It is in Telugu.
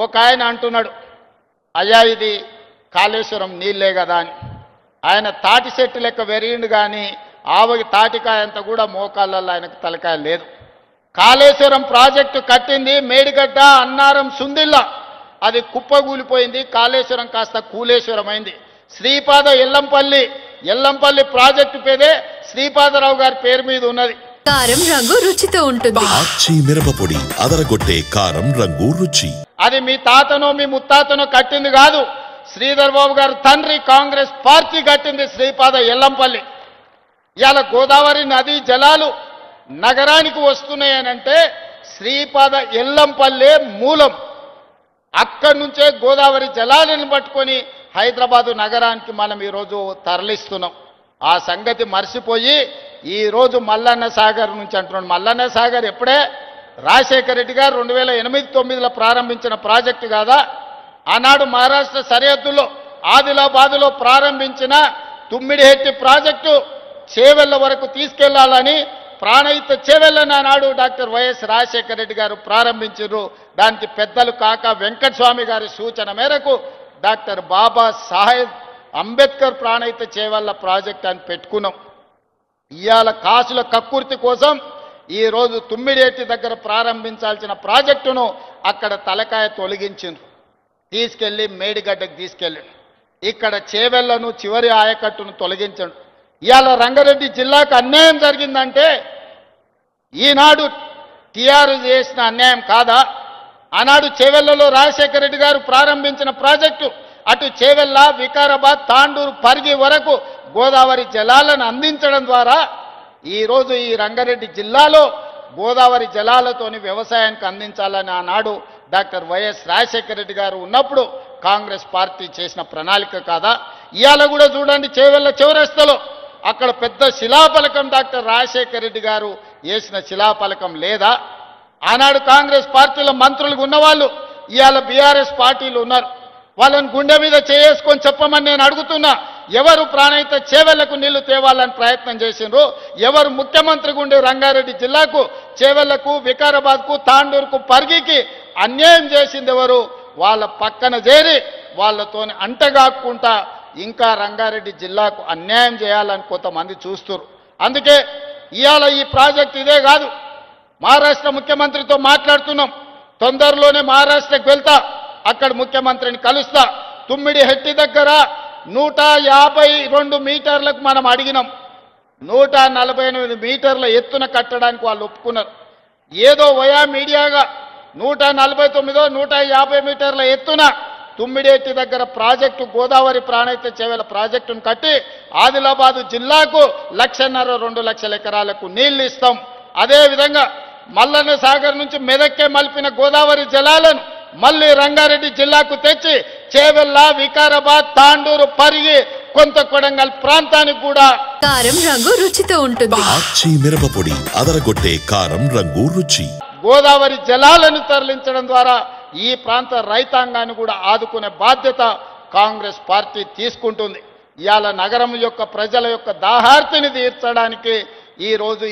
ఒక ఆయన అంటున్నాడు, అయ్యా ఇది కాళేశ్వరం నీళ్ళే కదా అని. ఆయన తాటి చెట్టు లెక్క వెరిగిండు కానీ ఆవకి తాటికాయ అంతా కూడా మోకాళ్ళల్లో ఆయనకు తలకాయ లేదు. కాళేశ్వరం ప్రాజెక్టు కట్టింది మేడిగడ్డ, అన్నారం, సుందిల్ల. అది కుప్పగూలిపోయింది. కాళేశ్వరం కాస్త కూలేశ్వరం అయింది. శ్రీపాద ఎల్లంపల్లి ప్రాజెక్టు పేదే శ్రీపాదరావు గారి పేరు మీద ఉన్నది. కారం రంగు రుచితో ఉంటుంది. ఆచి మిరపపొడి అదరగొట్టే కారం రంగు రుచి. అది మీ తాతనో మీ ముత్తాతనో కట్టింది కాదు. శ్రీధర్ బాబు గారు తండ్రి కాంగ్రెస్ పార్టీ కట్టింది శ్రీపాద ఎల్లంపల్లి. ఇవాళ గోదావరి నదీ జలాలు నగరానికి వస్తున్నాయనంటే శ్రీపాద ఎల్లంపల్లె మూలం. అక్కడి నుంచే గోదావరి జలాలను పట్టుకొని హైదరాబాదు నగరానికి మనం ఈరోజు తరలిస్తున్నాం. ఆ సంగతి మర్చిపోయి ఈరోజు మల్లన్న సాగర్ నుంచి అంటున్నాడు. మల్లన్న సాగర్ ఎప్పుడే రాజశేఖర రెడ్డి గారు 2008-9లో ప్రారంభించిన ప్రాజెక్టు కాదా? ఆనాడు మహారాష్ట్ర సరిహద్దులో ఆదిలాబాదులో ప్రారంభించిన తుమ్మిడిహెట్టి ప్రాజెక్టు చేవెళ్ల వరకు తీసుకెళ్లాలని ప్రాణహిత చేవెళ్లని ఆనాడు డాక్టర్ వైఎస్ రాజశేఖర రెడ్డి గారు ప్రారంభించారు. దానికి పెద్దలు కాక వెంకటస్వామి గారి సూచన మేరకు డాక్టర్ బాబా సాహెబ్ అంబేద్కర్ ప్రాణహిత చేవెళ్ల ప్రాజెక్ట్ అని పెట్టుకున్నాం. ఇవాళ కాసుల కక్కుర్తి కోసం ఈరోజు తుమ్మిడిహెట్టి దగ్గర ప్రారంభించాల్సిన ప్రాజెక్టును అక్కడ తలకాయ తొలగించిండ్రు. తీసుకెళ్లి మేడిగడ్డకు తీసుకెళ్ళి ఇక్కడ చేవెళ్లను చివరి ఆయకట్టును తొలగించండు. ఇవాళ రంగారెడ్డి జిల్లాకు అన్యాయం జరిగిందంటే ఈనాడు టీఆర్ఎస్ చేసిన అన్యాయం కాదా? ఆనాడు చేవెళ్లలో రాజశేఖర రెడ్డి గారు ప్రారంభించిన ప్రాజెక్టు అటు చేవెళ్ల, వికారాబాద్, తాండూరు, పరిగి వరకు గోదావరి జలాలను అందించడం ద్వారా ఈరోజు ఈ రంగారెడ్డి జిల్లాలో గోదావరి జలాలతోని వ్యవసాయానికి అందించాలని ఆనాడు డాక్టర్ వైఎస్ రాజశేఖర రెడ్డి గారు ఉన్నప్పుడు కాంగ్రెస్ పార్టీ చేసిన ప్రణాళిక కాదా? ఇవాళ కూడా చూడండి, చేవెళ్ల చౌరస్తలో అక్కడ పెద్ద శిలాఫలకం డాక్టర్ రాజశేఖర రెడ్డి గారు వేసిన శిలాఫలకం లేదా? ఆనాడు కాంగ్రెస్ పార్టీలో మంత్రులుగా ఉన్నవాళ్ళు ఇవాళ బీఆర్ఎస్ పార్టీలు ఉన్నారు. వాళ్ళని గుండె మీద చేసుకొని చెప్పమని నేను అడుగుతున్నా. ఎవరు ప్రాణహిత చేవెళ్లకు నీళ్లు తేవాలని ప్రయత్నం చేసిండ్రు? ఎవరు ముఖ్యమంత్రిగా ఉండే రంగారెడ్డి జిల్లాకు, చేవెళ్లకు, వికారాబాద్కు, తాండూరుకు, పరిగికి అన్యాయం చేసింది ఎవరు? వాళ్ళ పక్కన చేరి వాళ్ళతోని అంటగాక్కుంటా ఇంకా రంగారెడ్డి జిల్లాకు అన్యాయం చేయాలని కొంతమంది చూస్తున్నారు. అందుకే ఇవాళ ఈ ప్రాజెక్ట్ ఇదే కాదు, మహారాష్ట్ర ముఖ్యమంత్రితో మాట్లాడుతున్నాం. తొందరలోనే మహారాష్ట్రకు వెళ్తా, అక్కడ ముఖ్యమంత్రిని కలుస్తా. తుమ్మిడిహెట్టి దగ్గర 152 మీటర్లకు మనం అడిగినాం. 148 మీటర్ల ఎత్తున కట్టడానికి వాళ్ళు ఒప్పుకున్నారు. ఏదో వయా మీడియాగా 149, 150 మీటర్ల ఎత్తున తుమ్మిడిహెట్టి దగ్గర ప్రాజెక్టు, గోదావరి ప్రాణహిత చేవెళ్ల ప్రాజెక్టును కట్టి ఆదిలాబాదు జిల్లాకు 1,50,000-2 లక్షల ఎకరాలకు నీళ్లు ఇస్తాం. అదేవిధంగా మల్లన్న సాగర్ నుంచి మెదక్కే మలిపిన గోదావరి జలాలను మళ్ళీ రంగారెడ్డి జిల్లాకు తెచ్చి చేవెళ్ల, వికారాబాద్, తాండూరు, పరిగి, కొంత కొడంగల్ ప్రాంతానికి కూడా కారం రంగు రుచితో ఉంటుంది. ఆచి మిరపపొడి అదరగొట్టే కారం రంగు రుచి. గోదావరి జలాలను తరలించడం ద్వారా ఈ ప్రాంత రైతాంగాన్ని కూడా ఆదుకునే బాధ్యత కాంగ్రెస్ పార్టీ తీసుకుంటుంది. ఇవాళ నగరం యొక్క ప్రజల యొక్క దాహార్తిని తీర్చడానికి ఈరోజు